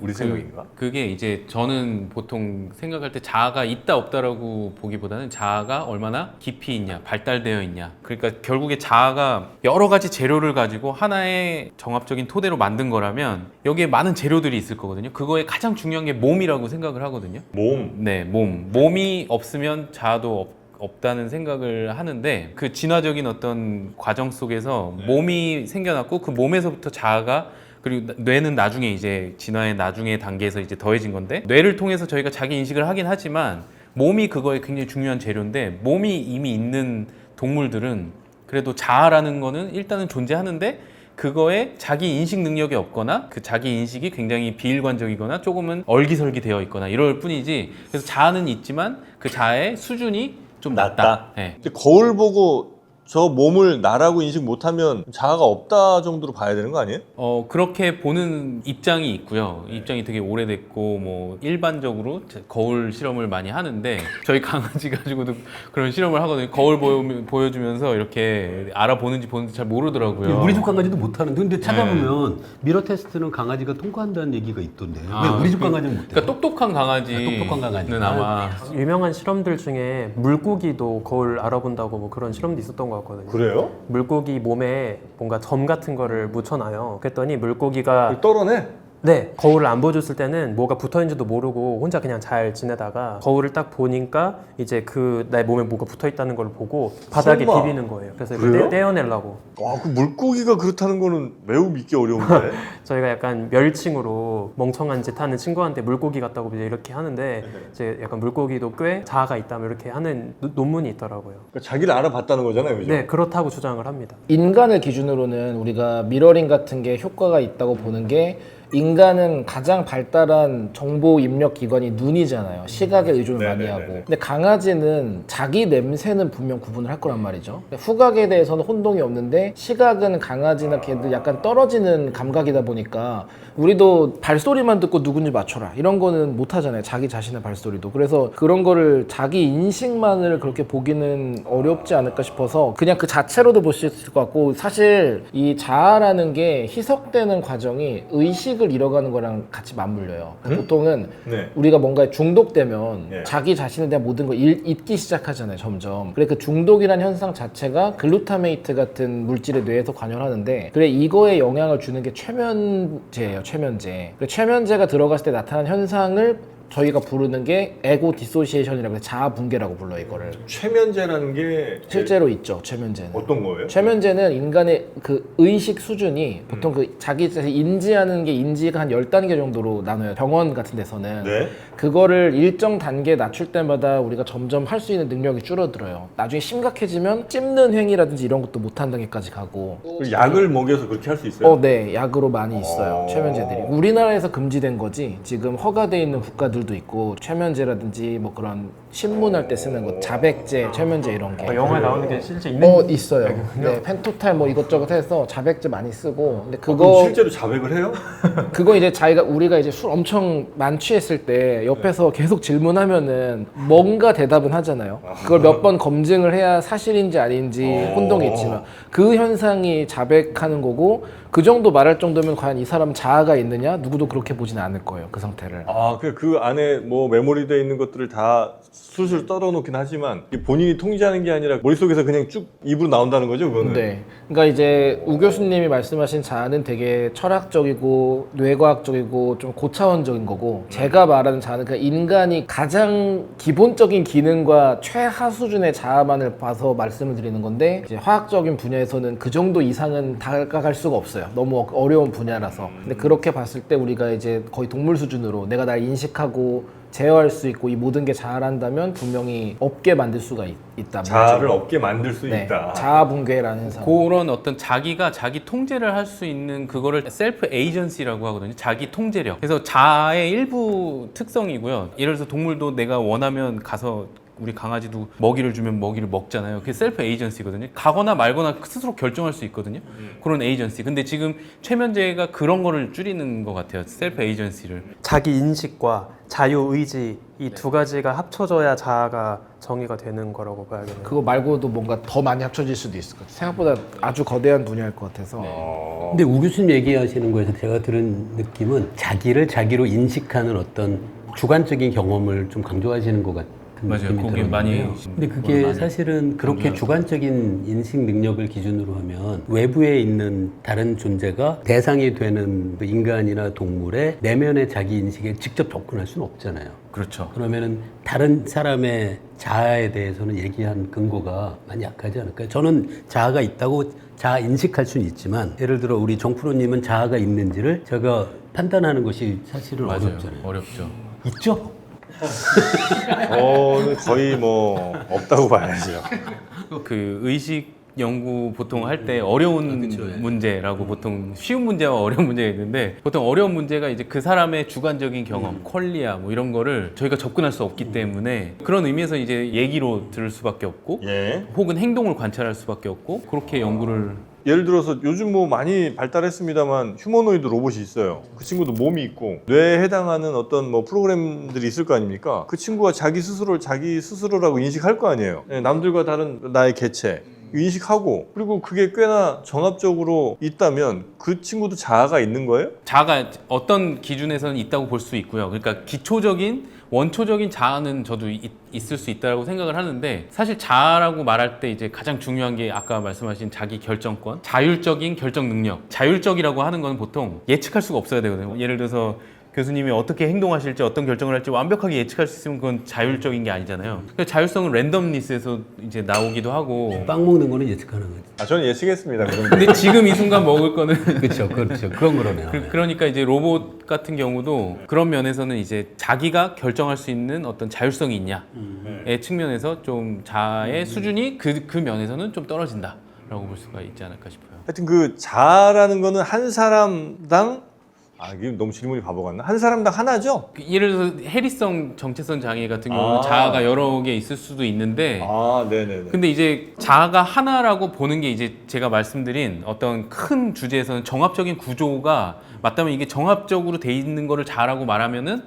우리 생각인가? 그게 이제 저는 보통 생각할 때 자아가 있다 없다라고 보기보다는 자아가 얼마나 깊이 있냐, 발달되어 있냐. 그러니까 결국에 자아가 여러 가지 재료를 가지고 하나의 정합적인 토대로 만든 거라면 여기에 많은 재료들이 있을 거거든요. 그거에 가장 중요한 게 몸이라고 생각을 하거든요. 몸. 네, 몸. 몸이 없으면 자아도 없다는 생각을 하는데 그 진화적인 어떤 과정 속에서 몸이 생겨났고 그 몸에서부터 자아가 그리고 뇌는 나중에 이제 진화의 나중에 단계에서 이제 더해진 건데 뇌를 통해서 저희가 자기 인식을 하긴 하지만 몸이 그거에 굉장히 중요한 재료인데 몸이 이미 있는 동물들은 그래도 자아라는 거는 일단은 존재하는데 그거에 자기 인식 능력이 없거나 그 자기 인식이 굉장히 비일관적이거나 조금은 얼기설기 되어 있거나 이럴 뿐이지 그래서 자아는 있지만 그 자아의 수준이 좀 낮다. 네. 근데 거울 보고 저 몸을 나라고 인식 못하면 자아가 없다 정도로 봐야 되는 거 아니에요? 그렇게 보는 입장이 있고요. 입장이 되게 오래됐고 뭐 일반적으로 거울 실험을 많이 하는데 저희 강아지 가지고도 그런 실험을 하거든요. 거울 보여주면서 이렇게 알아보는지 보는지 잘 모르더라고요. 우리 집 강아지도 못하는데 근데 찾아보면 미러 테스트는 강아지가 통과한다는 얘기가 있던데 왜 우리 집 강아지는 못해요? 그러니까 똑똑한 강아지는 똑똑한 강아지는 아마 유명한 실험들 중에 물고기도 거울 알아본다고 뭐 그런 실험도 있었던 것 같거든요. 그래요? 물고기 몸에 뭔가 점 같은 거를 묻혀놔요. 그랬더니 물고기가 떨어내? 네, 거울을 안 보여줬을 때는 뭐가 붙어있는지도 모르고 혼자 그냥 잘 지내다가 거울을 딱 보니까 이제 그 내 몸에 뭐가 붙어있다는 걸 보고 바닥에 설마. 비비는 거예요. 그래서 그래요? 이걸 떼어내려고 와, 그 물고기가 그렇다는 거는 매우 믿기 어려운데. 저희가 약간 멸칭으로 멍청한 짓 하는 친구한테 물고기 같다고 이제 이렇게 하는데 이제 약간 물고기도 꽤 자아가 있다면 이렇게 하는 논문이 있더라고요. 그러니까 자기를 알아봤다는 거잖아요, 그죠? 네, 그렇다고 주장을 합니다. 인간을 기준으로는 우리가 미러링 같은 게 효과가 있다고 보는 게 인간은 가장 발달한 정보 입력 기관이 눈이잖아요. 시각에 의존을 많이 네네네네. 하고. 근데 강아지는 자기 냄새는 분명 구분을 할 거란 말이죠. 근데 후각에 대해서는 혼동이 없는데 시각은 강아지나 개들 약간 떨어지는 감각이다 보니까 우리도 발소리만 듣고 누군지 맞춰라 이런 거는 못 하잖아요. 자기 자신의 발소리도. 그래서 그런 거를 자기 인식만을 그렇게 보기는 어렵지 않을까 싶어서 그냥 그 자체로도 볼 수 있을 것 같고 사실 이 자아라는 게 희석되는 과정이 의식을 잃어가는 거랑 같이 맞물려요. 보통은 네. 우리가 뭔가에 중독되면 예. 자기 자신에 대한 모든 걸 잊기 시작하잖아요, 점점. 그래 그 중독이라는 현상 자체가 글루타메이트 같은 물질의 뇌에서 관여하는데 그래 이거에 영향을 주는 게 최면제예요, 최면제. 그래 최면제가 들어갔을 때 나타나는 현상을 저희가 부르는 게 에고 디소시에이션이라고 해서 자아 붕괴라고 불러요, 이거를. 최면제라는 게 실제로 있죠, 최면제는. 어떤 거예요? 최면제는 인간의 그 의식 수준이 보통 그 자기 자신 인지하는 게 인지가 한 10단계 정도로 나눠요. 병원 같은 데서는. 네. 그거를 일정 단계에 낮출 때마다 우리가 점점 할 수 있는 능력이 줄어들어요. 나중에 심각해지면 찝는 행위라든지 이런 것도 못한 단계까지 가고. 그 약을 먹여서 그렇게 할 수 있어요? 네. 약으로 많이 있어요. 최면제들이. 우리나라에서 금지된 거지. 지금 허가돼 있는 국가들도 있고 최면제라든지 뭐 그런 신문할 때 쓰는 거 자백제, 최면제 이런 게. 영화에 나오는 게 실제 있는 있어요. 네, 펜토탈 뭐 이것저것 해서 자백제 많이 쓰고. 근데 그럼 그거 실제로 자백을 해요? 그거 이제 우리가 이제 술 엄청 만취했을 때 옆에서 계속 질문하면은 뭔가 대답은 하잖아요. 그걸 몇 번 검증을 해야 사실인지 아닌지 혼동이 있지만 그 현상이 자백하는 거고 그 정도 말할 정도면 과연 이 사람 자아가 있느냐? 누구도 그렇게 보지는 않을 거예요. 그 상태를. 그 안에 뭐 메모리되어 있는 것들을 다 술술 떨어놓긴 하지만 이게 본인이 통제하는 게 아니라 머릿속에서 그냥 쭉 입으로 나온다는 거죠, 그거는? 네. 그러니까 이제 우 교수님이 말씀하신 자아는 되게 철학적이고 뇌과학적이고 좀 고차원적인 거고 제가 말하는 자아는 그냥 인간이 가장 기본적인 기능과 최하 수준의 자아만을 봐서 말씀을 드리는 건데 이제 화학적인 분야에서는 그 정도 이상은 다가갈 수가 없어요. 너무 어려운 분야라서. 근데 그렇게 봤을 때 우리가 이제 거의 동물 수준으로 내가 날 인식하고 제어할 수 있고 이 모든 게 자아란다면 분명히 없게 만들 수가 있다. 자아를 없게 만들 수 네. 있다. 자아 붕괴라는 현상. 그런 어떤 자기가 자기 통제를 할 수 있는 그거를 셀프 에이전시라고 하거든요. 자기 통제력. 그래서 자아의 일부 특성이고요. 예를 들어서 동물도 내가 원하면 가서 우리 강아지도 먹이를 주면 먹이를 먹잖아요. 그게 셀프 에이전시거든요. 가거나 말거나 스스로 결정할 수 있거든요. 그런 에이전시. 근데 지금 최면제가 그런 거를 줄이는 것 같아요. 셀프 에이전시를. 자기 인식과 자유의지 이 두 가지가 합쳐져야 자아가 정의가 되는 거라고 봐야겠네요. 그거 말고도 뭔가 더 많이 합쳐질 수도 있을 것 같아요. 생각보다 아주 거대한 분야일 것 같아서. 근데 우 교수님 얘기하시는 거에서 제가 들은 느낌은 자기를 자기로 인식하는 어떤 주관적인 경험을 좀 강조하시는 것 같은 맞아요. 느낌이 거기 들어요. 많이 근데 그게 많이 사실은 그렇게 강조하죠. 주관적인 인식 능력을 기준으로 하면 외부에 있는 다른 존재가 대상이 되는 그 인간이나 동물의 내면의 자기 인식에 직접 접근할 수는 없잖아요. 그렇죠. 그러면은 다른 사람의 자아에 대해서는 얘기한 근거가 많이 약하지 않을까요? 저는 자아가 있다고 자아 인식할 수는 있지만 예를 들어 우리 정프로님은 자아가 있는지를 제가 판단하는 것이 사실은 맞아요. 어렵잖아요. 어렵죠. 있죠? 저는 거의 뭐 없다고 봐야죠. 그 의식 연구 보통 할 때 어려운 그쵸, 예. 문제라고 보통 쉬운 문제와 어려운 문제가 있는데 보통 어려운 문제가 이제 그 사람의 주관적인 경험, 퀄리아 뭐 이런 거를 저희가 접근할 수 없기 때문에 그런 의미에서 이제 얘기로 들을 수밖에 없고 예. 혹은 행동을 관찰할 수밖에 없고 그렇게 연구를 예를 들어서 요즘 뭐 많이 발달했습니다만 휴머노이드 로봇이 있어요. 그 친구도 몸이 있고 뇌에 해당하는 어떤 뭐 프로그램들이 있을 거 아닙니까? 그 친구가 자기 스스로를 자기 스스로라고 인식할 거 아니에요. 예, 남들과 다른 나의 개체 인식하고 그리고 그게 꽤나 정합적으로 있다면 그 친구도 자아가 있는 거예요? 자아가 어떤 기준에서는 있다고 볼 수 있고요. 그러니까 기초적인 원초적인 자아는 저도 있을 수 있다고 생각을 하는데 사실 자아라고 말할 때 이제 가장 중요한 게 아까 말씀하신 자기 결정권, 자율적인 결정 능력. 자율적이라고 하는 건 보통 예측할 수가 없어야 되거든요. 예를 들어서 교수님이 어떻게 행동하실지 어떤 결정을 할지 완벽하게 예측할 수 있으면 그건 자율적인 게 아니잖아요. 그러니까 자율성은 랜덤리스에서 이제 나오기도 하고. 빵 먹는 거는 예측 가능하죠. 아, 저는 예측했습니다. 그런 근데 지금 이 순간 먹을 거는 그렇죠, 그렇죠. 그런 거로네요. 그러니까 이제 로봇 같은 경우도 그런 면에서는 이제 자기가 결정할 수 있는 어떤 자율성이 있냐의 측면에서 좀 자아의 수준이 그 면에서는 좀 떨어진다라고 볼 수가 있지 않을까 싶어요. 하여튼 그 자아라는 거는 한 사람당 이게 너무 질문이 바보 같나? 한 사람당 하나죠? 예를 들어서 해리성 정체성 장애 같은 경우는 아. 자아가 여러 개 있을 수도 있는데 네네네. 근데 이제 자아가 하나라고 보는 게 이제 제가 말씀드린 어떤 큰 주제에서는 정합적인 구조가 맞다면 이게 정합적으로 돼 있는 거를 자아라고 말하면은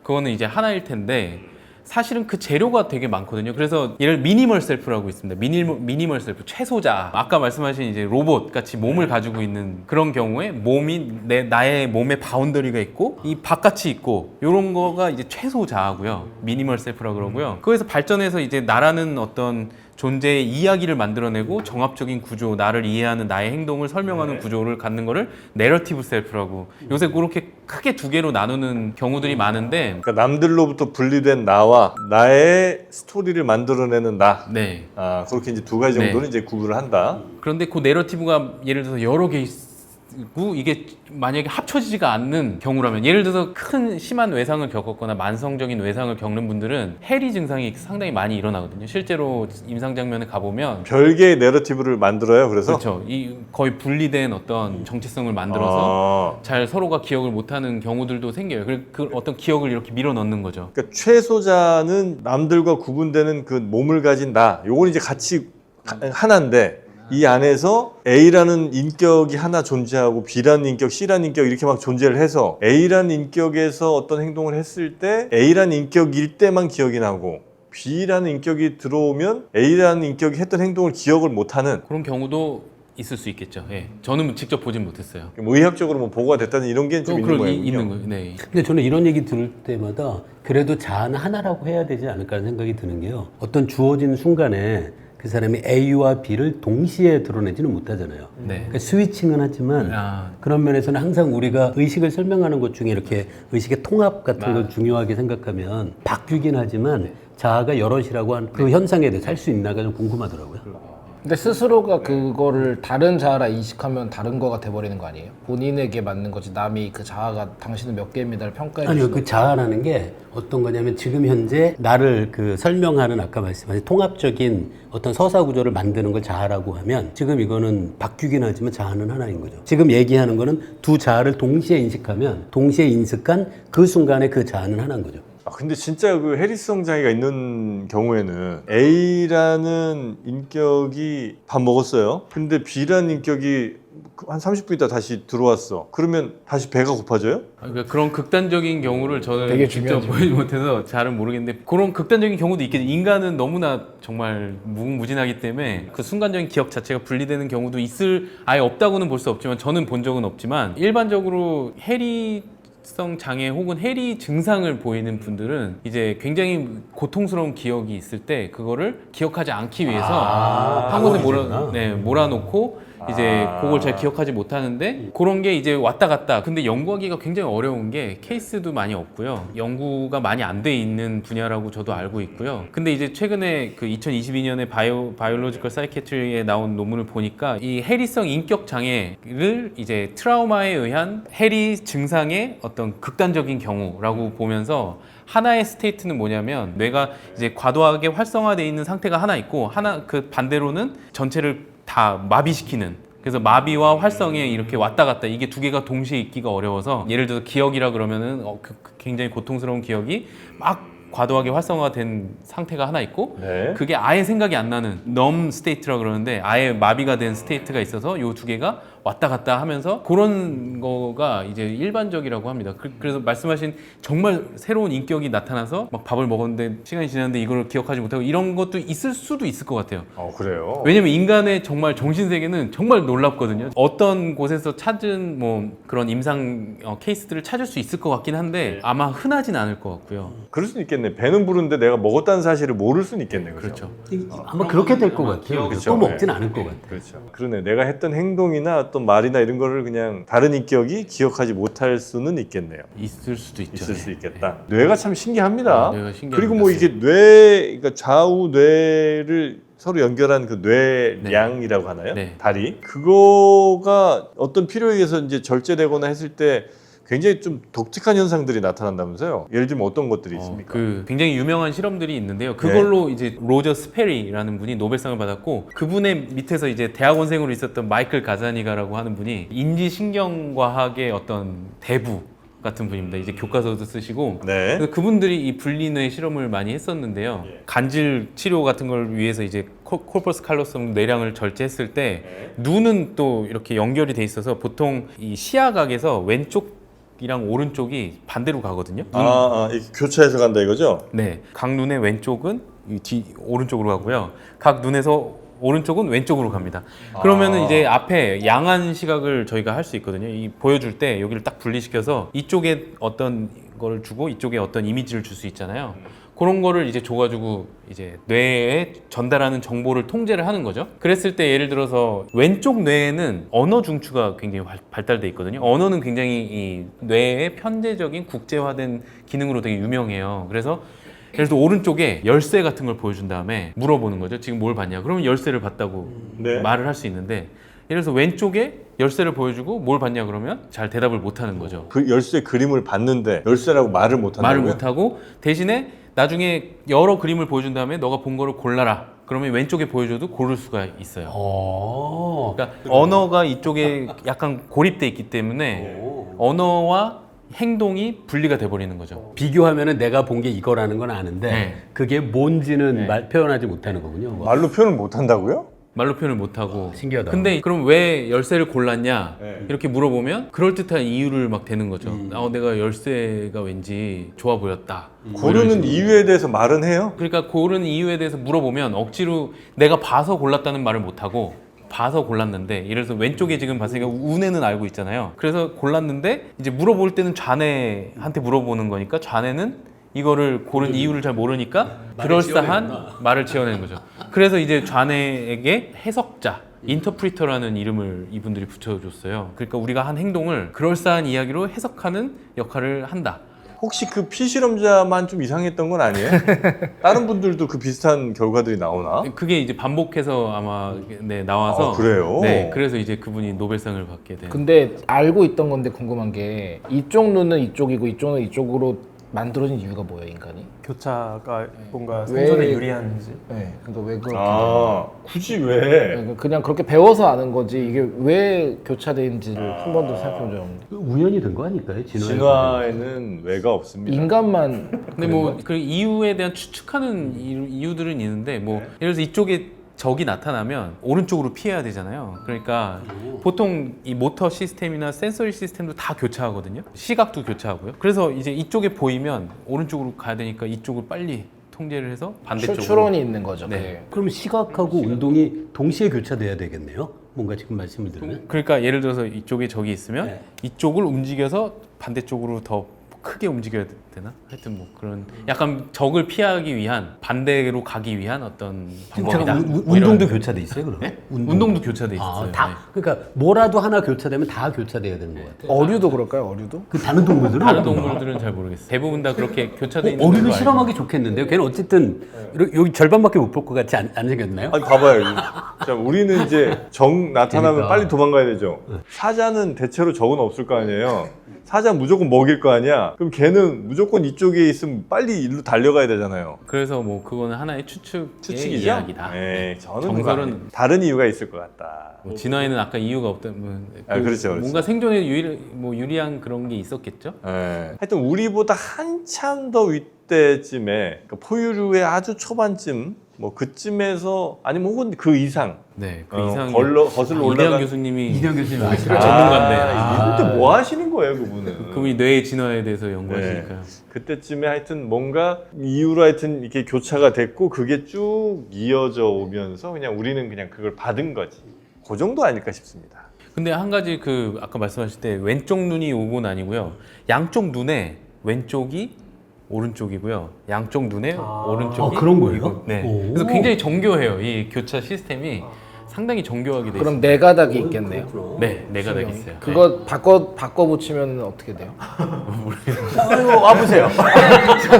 그거는 이제 하나일 텐데 사실은 그 재료가 되게 많거든요. 그래서 예를 미니멀 셀프라고 있습니다. 미니멀 셀프, 최소자. 아까 말씀하신 이제 로봇 같이 몸을 가지고 있는 그런 경우에 몸이 나의 몸에 바운더리가 있고 이 바깥이 있고 이런 거가 이제 최소자고요. 미니멀 셀프라고 그러고요. 거기서 발전해서 이제 나라는 어떤 존재의 이야기를 만들어내고 정합적인 구조, 나를 이해하는 나의 행동을 설명하는 구조를 갖는 거를 내러티브 셀프라고 요새 그렇게 크게 두 개로 나누는 경우들이 많은데 그러니까 남들로부터 분리된 나와 나의 스토리를 만들어내는 나. 네. 그렇게 이제 두 가지 정도는 네. 이제 구분을 한다. 그런데 그 내러티브가 예를 들어서 여러 개 있고 이게 만약에 합쳐지지가 않는 경우라면 예를 들어서 큰 심한 외상을 겪었거나 만성적인 외상을 겪는 분들은 해리 증상이 상당히 많이 일어나거든요. 실제로 임상 장면에 가보면 별개의 내러티브를 만들어요. 그래서 그렇죠. 이 거의 분리된 어떤 정체성을 만들어서 잘 서로가 기억을 못하는 경우들도 생겨요. 그 어떤 기억을 이렇게 밀어 넣는 거죠. 그러니까 최소자는 남들과 구분되는 그 몸을 가진 나. 요건 이제 같이 하나인데 이 안에서 A라는 인격이 하나 존재하고 B라는 인격, C라는 인격 이렇게 막 존재를 해서 A라는 인격에서 어떤 행동을 했을 때 A라는 인격일 때만 기억이 나고 B라는 인격이 들어오면 A라는 인격이 했던 행동을 기억을 못하는 그런 경우도 있을 수 있겠죠. 예. 저는 직접 보진 못했어요. 뭐 의학적으로 뭐 보고가 됐다는 이런 게 좀 있는 거예요. 있는 거예요. 네. 근데 저는 이런 얘기 들을 때마다 그래도 자아는 하나라고 해야 되지 않을까 생각이 드는 게요. 어떤 주어진 순간에 그 사람이 A와 B를 동시에 드러내지는 못하잖아요. 네. 그러니까 스위칭은 하지만 그런 면에서는 항상 우리가 의식을 설명하는 것 중에 이렇게 의식의 통합 같은 걸 중요하게 생각하면 바뀌긴 하지만 자아가 여럿이라고 한 그 현상에 대해서 할 수 있나가 좀 궁금하더라고요. 근데 스스로가 그거를 다른 자아라 인식하면 다른 거가 돼버리는 거 아니에요? 본인에게 맞는 거지 남이 그 자아가 당신은 몇 개입니다를 평가해 아니요, 주시는 그 자아라는 게 어떤 거냐면 지금 현재 나를 그 설명하는 아까 말씀하신 통합적인 어떤 서사 구조를 만드는 걸 자아라고 하면 지금 이거는 바뀌긴 하지만 자아는 하나인 거죠. 지금 얘기하는 거는 두 자아를 동시에 인식하면 동시에 인식한 그 순간에 그 자아는 하나인 거죠. 근데 진짜 그 해리성 장애가 있는 경우에는 A라는 인격이 밥 먹었어요. 근데 B라는 인격이 한 30분 있다 다시 들어왔어. 그러면 다시 배가 고파져요? 그러니까 그런 극단적인 경우를 저는 되게 직접 중요하죠. 보지 못해서 잘은 모르겠는데 그런 극단적인 경우도 있겠죠. 인간은 너무나 정말 무궁무진하기 때문에 그 순간적인 기억 자체가 분리되는 경우도 아예 없다고는 볼 수 없지만 저는 본 적은 없지만 일반적으로 해리 해리성 장애 혹은 해리 증상을 보이는 분들은 이제 굉장히 고통스러운 기억이 있을 때 그거를 기억하지 않기 위해서 한 곳에 몰아놓고 이제 그걸 잘 기억하지 못하는데 그런 게 이제 왔다 갔다. 근데 연구하기가 굉장히 어려운 게 케이스도 많이 없고요. 연구가 많이 안 돼 있는 분야라고 저도 알고 있고요. 근데 이제 최근에 그 2022년에 바이올로지컬 사이키아트리에 나온 논문을 보니까 이 해리성 인격 장애를 이제 트라우마에 의한 해리 증상의 어떤 극단적인 경우라고 보면서 하나의 스테이트는 뭐냐면 뇌가 이제 과도하게 활성화되어 있는 상태가 하나 있고 하나 그 반대로는 전체를 다 마비시키는, 그래서 마비와 활성에 이렇게 왔다 갔다 이게 두 개가 동시에 있기가 어려워서 예를 들어서 기억이라 그러면은 굉장히 고통스러운 기억이 막 과도하게 활성화된 상태가 하나 있고 네. 그게 아예 생각이 안 나는 넘 스테이트라 그러는데 아예 마비가 된 스테이트가 있어서 요 두 개가 왔다 갔다 하면서 그런 거가 이제 일반적이라고 합니다. 그래서 말씀하신 정말 새로운 인격이 나타나서 막 밥을 먹었는데 시간이 지났는데 이걸 기억하지 못하고 이런 것도 있을 수도 있을 것 같아요. 그래요? 왜냐면 인간의 정말 정신세계는 정말 놀랍거든요. 어떤 곳에서 찾은 뭐 그런 임상 케이스들을 찾을 수 있을 것 같긴 한데 아마 흔하진 않을 것 같고요. 그럴 수는 있겠네. 배는 부른데 내가 먹었다는 사실을 모를 수는 있겠네. 그렇죠. 아마 그렇게 될 것 같아요. 그렇죠. 또 먹진 네. 않을 것 같아요. 그렇죠. 그러네. 내가 했던 행동이나 어떤 말이나 이런 거를 그냥 다른 인격이 기억하지 못할 수는 있겠네요. 있을 수도 있죠. 있을 네. 수 있겠다. 뇌가 참 신기합니다. 뇌가 신기합니다. 그리고 뭐 이게 그러니까 좌우 뇌를 서로 연결한 그 뇌량이라고 하나요? 네. 다리. 그거가 어떤 필요에 의해서 이제 절제되거나 했을 때 굉장히 좀 독특한 현상들이 나타난다면서요? 예를 들면 어떤 것들이 있습니까? 그 굉장히 유명한 실험들이 있는데요. 그걸로 이제 로저 스페리라는 분이 노벨상을 받았고 그분의 밑에서 이제 대학원생으로 있었던 마이클 가자니가라고 하는 분이 인지신경과학의 어떤 대부 같은 분입니다. 이제 교과서도 쓰시고 네. 그래서 그분들이 이 분리뇌 실험을 많이 했었는데요. 간질 치료 같은 걸 위해서 이제 코퍼스 칼로섬 뇌량을 절제했을 때 눈은 또 이렇게 연결이 돼 있어서 보통 이 시야각에서 왼쪽이랑 오른쪽이 반대로 가거든요. 이렇게 교차해서 간다 이거죠? 네, 각 눈의 왼쪽은 오른쪽으로 가고요. 각 눈에서 오른쪽은 왼쪽으로 갑니다. 그러면은 이제 앞에 양한 시각을 저희가 할 수 있거든요. 이 보여줄 때 여기를 딱 분리시켜서 이쪽에 어떤 걸 주고 이쪽에 어떤 이미지를 줄 수 있잖아요. 그런 거를 이제 줘가지고 이제 뇌에 전달하는 정보를 통제를 하는 거죠. 그랬을 때 예를 들어서 왼쪽 뇌에는 언어 중추가 굉장히 발달돼 있거든요. 언어는 굉장히 이 뇌의 편제적인 국제화된 기능으로 되게 유명해요. 그래서 예를 들어 오른쪽에 열쇠 같은 걸 보여준 다음에 물어보는 거죠. 지금 뭘 봤냐? 그러면 열쇠를 봤다고 네. 말을 할 수 있는데 예를 들어서 왼쪽에 열쇠를 보여주고 뭘 봤냐 그러면 잘 대답을 못 하는 거죠. 그 열쇠 그림을 봤는데 열쇠라고 말을 못 한다고요? 말을 못 하고 대신에 나중에 여러 그림을 보여준 다음에 너가 본 거를 골라라. 그러면 왼쪽에 보여줘도 고를 수가 있어요. 그러니까 언어가 이쪽에 약간 고립돼 있기 때문에 언어와 행동이 분리가 돼버리는 거죠. 비교하면은 내가 본 게 이거라는 건 아는데 네. 그게 뭔지는 표현하지 못하는 거군요. 말로 표현을 못 한다고요? 말로 표현을 못하고. 신기하다. 근데 그럼 왜 열쇠를 골랐냐 네. 이렇게 물어보면 그럴듯한 이유를 막 대는 거죠. 내가 열쇠가 왠지 좋아 보였다. 고르는 이유에 대해서 말은 해요? 그러니까 고른 이유에 대해서 물어보면 억지로 내가 봐서 골랐다는 말을 못하고 봐서 골랐는데 예를 들어서 왼쪽에 지금 봤으니까 우네는 알고 있잖아요. 그래서 골랐는데 이제 물어볼 때는 좌뇌한테 물어보는 거니까 좌뇌는 이거를 고른 이유를 잘 모르니까 그럴싸한 말을 지어내는 거죠. 그래서 이제 좌뇌에게 해석자 인터프리터라는 이름을 이분들이 붙여줬어요. 그러니까 우리가 한 행동을 그럴싸한 이야기로 해석하는 역할을 한다. 혹시 그 피실험자만 좀 이상했던 건 아니에요? 다른 분들도 그 비슷한 결과들이 나오나? 그게 이제 반복해서 아마 나와서 그래요? 네, 그래서 이제 그분이 노벨상을 받게 된. 근데 알고 있던 건데 궁금한 게 이쪽 눈은 이쪽이고 이쪽 눈은 이쪽으로 만들어진 이유가 뭐예요, 인간이? 교차가 뭔가 왜- 생존에 유리한지. 네, 그러니까 왜 그렇게 굳이 왜? 그냥 그렇게 배워서 아는 거지 이게 왜 교차되는지를 한 번도 생각해본 적 없는데 우연이 된 거 아닐까요? 진화에는 왜가 없습니다. 인간만 근데 뭐 그 이유에 대한 추측하는 이유들은 있는데 뭐 예를 들어서 이쪽에 적이 나타나면 오른쪽으로 피해야 되잖아요. 그러니까 보통 이 모터 시스템이나 센서리 시스템도 다 교차하거든요. 시각도 교차하고요. 그래서 이제 이쪽에 보이면 오른쪽으로 가야 되니까 이쪽을 빨리 통제를 해서 반대쪽으로. 추론이 있는 거죠. 네. 그게. 그럼 시각하고 운동이 동시에 교차돼야 되겠네요. 뭔가 지금 말씀을 들으면 그러니까 예를 들어서 이쪽에 적이 있으면 네. 이쪽을 움직여서 반대쪽으로 더 크게 움직여야 되나? 하여튼 뭐 그런 약간 적을 피하기 위한 반대로 가기 위한 어떤 방법이다. 뭐 이런. 운동도 교차돼 있어요, 그럼? 네? 운동도 교차돼 있어요. 아, 다 그러니까 뭐라도 하나 교차되면 다 교차돼야 되는 것 같아요. 어류도 그럴까요? 어류도? 그 다른 동물들은 다른 어떤가? 동물들은 잘 모르겠어요. 대부분 다 그렇게 교차돼 있는 어류는 걸로 실험하기 좋겠는데요. 걔는 어쨌든 여기 절반밖에 못 볼 것 같지 안 생겼나요? 아니 봐봐요. 자, 우리는 이제 적 나타나면 그러니까. 빨리 도망가야 되죠. 사자는 대체로 적은 없을 거 아니에요. 사자 무조건 먹일 거 아니야. 그럼 걔는 무조건 이쪽에 있으면 빨리 일로 달려가야 되잖아요. 그래서 뭐 그거는 하나의 추측의 추측이죠? 이야기다. 네, 저는 정설은- 그거 다른 이유가 있을 것 같다. 뭐 진화에는 아까 이유가 없다면 그렇죠. 뭔가 생존에 유리한 그런 게 있었겠죠. 네. 하여튼 우리보다 한참 더 윗대쯤에 그러니까 포유류의 아주 초반쯤 뭐 그쯤에서 아니면 혹은 그 이상 네, 그 이상이 거슬러 이대영 올라간 교수님이 이대영 교수님 아시죠? 전문가인데. 이분들 뭐 하시는 거예요, 그분은? 그분이 뇌의 진화에 대해서 연구하시니까. 그때쯤에 하여튼 뭔가 이유로 하여튼 이렇게 교차가 됐고 그게 쭉 이어져 오면서 그냥 우리는 그냥 그걸 받은 거지. 그 정도 아닐까 싶습니다. 근데 한 가지 그 아까 말씀하실 때 왼쪽 눈이 오곤 아니고요. 양쪽 눈에 왼쪽이 오른쪽이고요. 양쪽 눈에 오른쪽이 그런 거예요? 이거. 네. 오. 그래서 굉장히 정교해요. 이 교차 시스템이 상당히 정교하게 돼 있어요. 그럼 네 가닥이 있겠네요. 네, 네 가닥 있어요. 그거 바꿔 붙이면 어떻게 돼요? 와보세요.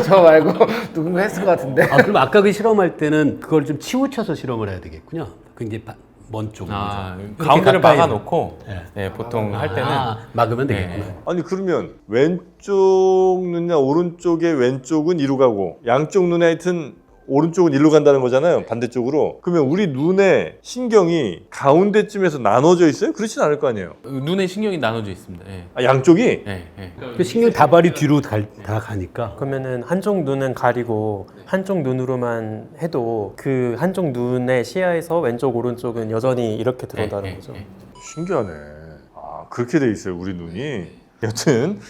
저 말고 누군가 했을 것 같은데. 아, 그럼 아까 그 실험할 때는 그걸 좀 치우쳐서 실험을 해야 되겠군요. 그 이제 먼 쪽으로. 네. 가운데를 막아놓고 네. 네, 보통 할 때는 막으면 네. 되겠구나. 아니 그러면 왼쪽 눈이나 오른쪽의 왼쪽은 이로 가고 양쪽 눈에 하여튼 오른쪽은 일로 간다는 거잖아요. 반대쪽으로. 그러면 우리 눈의 신경이 가운데쯤에서 나눠져 있어요? 그렇진 않을 거 아니에요. 눈에 신경이 나눠져 있습니다. 네. 아, 양쪽이? 네, 네. 그 신경 다발이 뒤로 다 가니까. 그러면은 한쪽 눈은 가리고 한쪽 눈으로만 해도 그 한쪽 눈의 시야에서 왼쪽 오른쪽은 여전히 이렇게 들어온다는 거죠. 신기하네. 아, 그렇게 돼 있어요, 우리 눈이. 여튼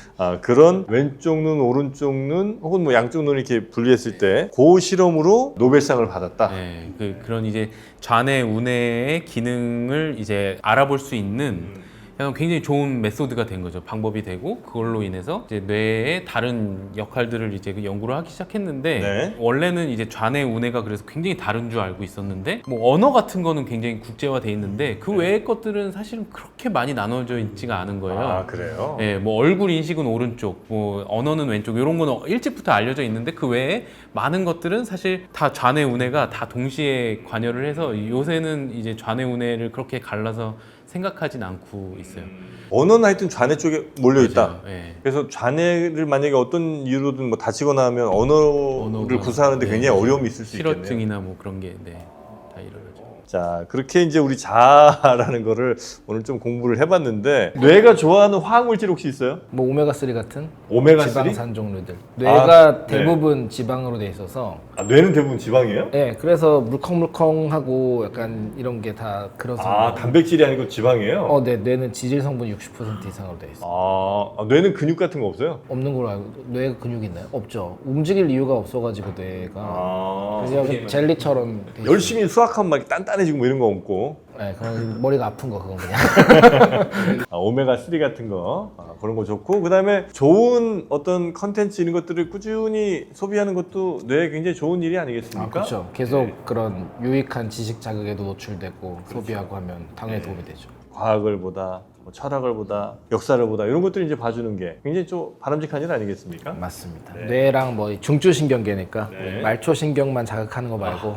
그런 왼쪽 눈, 오른쪽 눈 혹은 뭐 양쪽 눈을 이렇게 분리했을 때 그 실험으로 노벨상을 받았다. 네, 그런 이제 좌뇌 우뇌의 기능을 이제 알아볼 수 있는 그냥 굉장히 좋은 메소드가 된 거죠. 방법이 되고 그걸로 인해서 이제 뇌의 다른 역할들을 이제 그 연구를 하기 시작했는데 네. 원래는 이제 좌뇌 우뇌가 그래서 굉장히 다른 줄 알고 있었는데 뭐 언어 같은 거는 굉장히 국제화돼 있는데 그 외의 것들은 사실은 그렇게 많이 나눠져 있지가 않은 거예요. 아, 그래요? 예, 뭐 얼굴 인식은 오른쪽, 뭐 언어는 왼쪽 이런 거는 일찍부터 알려져 있는데 그 외에 많은 것들은 사실 다 좌뇌 우뇌가 다 동시에 관여를 해서 요새는 이제 좌뇌 우뇌를 그렇게 갈라서 생각하진 않고 있어요. 언어는 하여튼 좌뇌 쪽에 몰려 있다. 맞아요. 예. 그래서 좌뇌를 만약에 어떤 이유로든 뭐 다치거나 하면 언어를 언어가, 구사하는데 네, 굉장히 네. 어려움이 있을 수 있겠네요. 실어증이나 뭐 그런 게 네, 다 일어나죠. 자, 그렇게 이제 우리 자아라는 거를 오늘 좀 공부를 해봤는데 뇌가 좋아하는 화학물질 혹시 있어요? 뭐 오메가3 같은 오메가3? 지방산 종류들. 뇌가 네. 대부분 지방으로 돼 있어서 아, 뇌는 대부분 지방이에요? 네, 그래서 물컹물컹하고 약간 이런 게 다 그래서 아, 단백질이 아니고 지방이에요? 네, 뇌는 지질 성분이 60% 이상으로 돼 있어. 뇌는 근육 같은 거 없어요? 없는 걸로 알고 뇌가 근육이 있나요? 없죠. 움직일 이유가 없어가지고 뇌가 그냥 젤리처럼 돼 있어요. 열심히 수학하면 막 단단해지고 뭐 이런 거 없고 네, 그건 머리가 아픈 거 그건 그냥. 오메가3 같은 거 그런 거 좋고 그 다음에 좋은 어떤 컨텐츠 이런 것들을 꾸준히 소비하는 것도 뇌에 굉장히 좋은 일이 아니겠습니까? 그렇죠. 계속 그런 유익한 지식 자극에도 노출되고 소비하고 하면 당연히 도움이 되죠. 과학을 보다 뭐 철학을 보다 역사를 보다 이런 것들을 이제 봐주는 게 굉장히 좀 바람직한 일 아니겠습니까? 맞습니다. 뇌랑 뭐 중추신경계니까 네. 말초신경만 자극하는 거 말고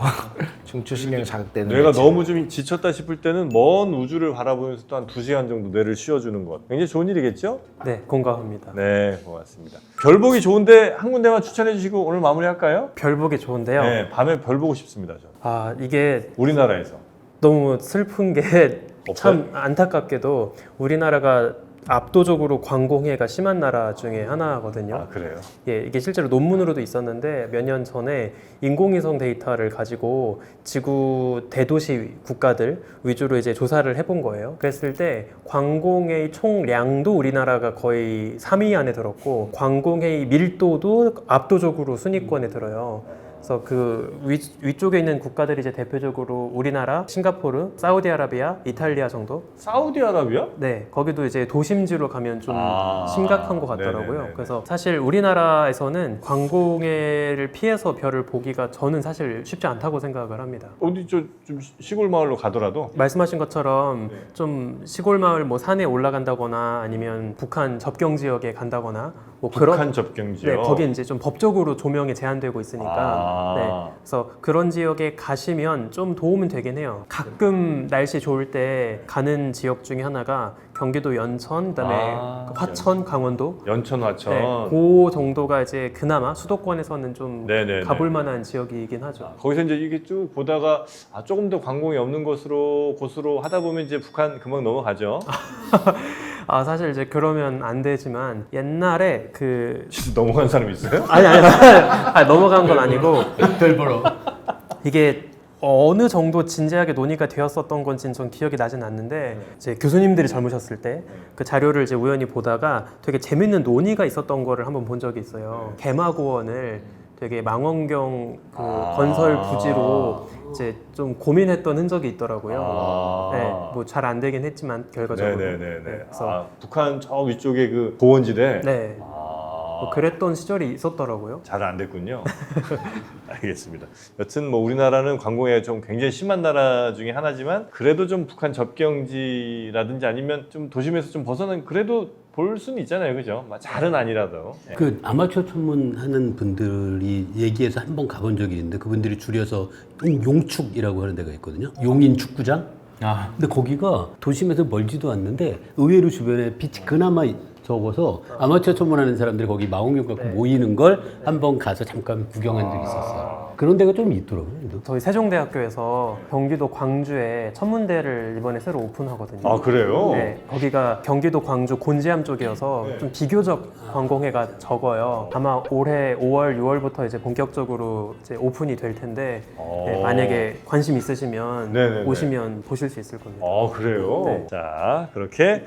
중추신경이 자극되는 뇌가 거지. 너무 좀 지쳤다 싶을 때는 먼 우주를 바라보면서 또 한 2시간 정도 뇌를 쉬어주는 것 굉장히 좋은 일이겠죠? 네, 공감합니다. 네, 고맙습니다. 별 보기 좋은데 한 군데만 추천해 주시고 오늘 마무리할까요? 별 보기 좋은데요. 네, 밤에 별 보고 싶습니다. 저. 이게 우리나라에서. 너무 슬픈 게 참 안타깝게도 우리나라가 압도적으로 관공해가 심한 나라 중에 하나거든요. 아, 그래요? 예, 이게 실제로 논문으로도 있었는데 몇 년 전에 인공위성 데이터를 가지고 지구 대도시 국가들 위주로 이제 조사를 해본 거예요. 그랬을 때 관공해의 총량도 우리나라가 거의 3위 안에 들었고 관공해의 밀도도 압도적으로 순위권에 들어요. 그래서 그 위쪽에 있는 국가들이 이제 대표적으로 우리나라, 싱가포르, 사우디아라비아, 이탈리아 정도. 사우디아라비아? 네, 거기도 이제 도심지로 가면 좀 심각한 것 같더라고요. 네네네. 그래서 사실 우리나라에서는 광공해를 피해서 별을 보기가 저는 사실 쉽지 않다고 생각을 합니다. 어디 좀 시골 마을로 가더라도 말씀하신 것처럼 좀 시골 마을 뭐 산에 올라간다거나 아니면 북한 접경 지역에 간다거나 뭐 북한 접경 지역. 네, 거기 이제 좀 법적으로 조명이 제한되고 있으니까 네, 그래서 그런 지역에 가시면 좀 도움은 되긴 해요. 가끔 날씨 좋을 때 가는 지역 중에 하나가 경기도 연천, 그다음에 화천, 강원도. 연천 화천. 네, 그 정도가 이제 그나마 수도권에서는 좀 네네네. 가볼 만한 지역이긴 하죠. 거기서 이제 이게 쭉 보다가 조금 더 관공이 없는 곳으로 하다 보면 이제 북한 금방 넘어가죠. 사실 이제 그러면 안 되지만 옛날에 그 넘어간 사람 있어요? 아니 넘어간 건 아니고 별 보러. 이게 어느 정도 진지하게 논의가 되었었던 건지는 전 기억이 나진 않는데 이제 교수님들이 젊으셨을 때 그 자료를 이제 우연히 보다가 되게 재밌는 논의가 있었던 거를 한번 본 적이 있어요. 개마고원을 되게 망원경 그 건설 부지로 이제 좀 고민했던 흔적이 있더라고요. 네, 뭐 잘 안 되긴 했지만 결과적으로. 네네네. 그래서 북한 저 위쪽에 그 고원지대. 네. 뭐 그랬던 시절이 있었더라고요. 잘 안 됐군요. 알겠습니다. 여튼 뭐 우리나라는 관공해가 좀 굉장히 심한 나라 중에 하나지만 그래도 좀 북한 접경지라든지 아니면 좀 도심에서 좀 벗어난 그래도 볼 수는 있잖아요, 그죠? 잘은 아니라도. 그 아마추어 천문하는 분들이 얘기해서 한 번 가본 적이 있는데 그분들이 줄여서 용축이라고 하는 데가 있거든요. 용인 축구장. 근데 거기가 도심에서 멀지도 않는데 의외로 주변에 빛이 그나마 적어서 아마추어 천문하는 사람들이 거기 망원경 갖고 모이는 걸 한번 가서 잠깐 구경한 적이 있었어요. 그런 데가 좀 있더라고요. 저희 세종대학교에서 경기도 광주에 천문대를 이번에 새로 오픈하거든요. 아, 그래요? 네, 거기가 경기도 광주 곤지암 쪽이어서 좀 비교적 관공해가 적어요. 아마 올해 5월, 6월부터 이제 본격적으로 이제 오픈이 될 텐데 네, 만약에 관심 있으시면 네네네. 오시면 보실 수 있을 겁니다. 그래요? 네. 자, 그렇게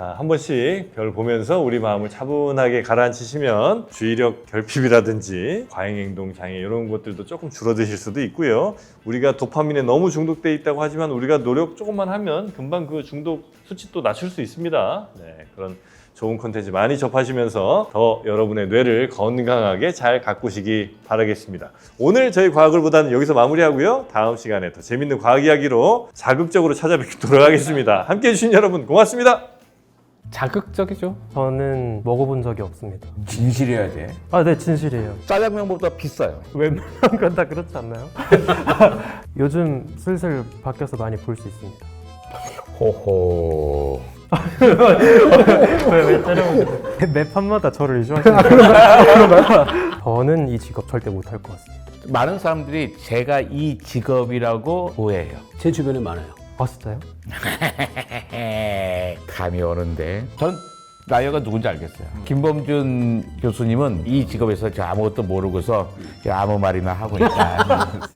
한 번씩 별 보면서 우리 마음을 차분하게 가라앉히시면 주의력 결핍이라든지 과잉행동 장애 이런 것들도 조금 줄어드실 수도 있고요. 우리가 도파민에 너무 중독돼 있다고 하지만 우리가 노력 조금만 하면 금방 그 중독 수치 또 낮출 수 있습니다. 네, 그런 좋은 콘텐츠 많이 접하시면서 더 여러분의 뇌를 건강하게 잘 가꾸시기 바라겠습니다. 오늘 저희 과학을 보다는 여기서 마무리하고요. 다음 시간에 더 재밌는 과학 이야기로 자극적으로 찾아뵙도록 하겠습니다. 함께해 주신 여러분 고맙습니다. 자극적이죠. 저는 먹어본 적이 없습니다. 진실해야 돼. 네, 진실이에요. 짜장면보다 비싸요. 웬만한 건 다 그렇지 않나요? 요즘 슬슬 바뀌어서 많이 볼 수 있습니다. 호호. 왜 째려보세요? 매 판마다 저를 의심하시는 그런가요? 저는 이 직업 절대 못할 것 같습니다. 많은 사람들이 제가 이 직업이라고 오해해요. 제 주변에 많아요. 진짜요? 감이 오는데. 전 라이어가 누군지 알겠어요. 김범준 교수님은 이 직업에서 저 아무것도 모르고서 아무 말이나 하고 있다.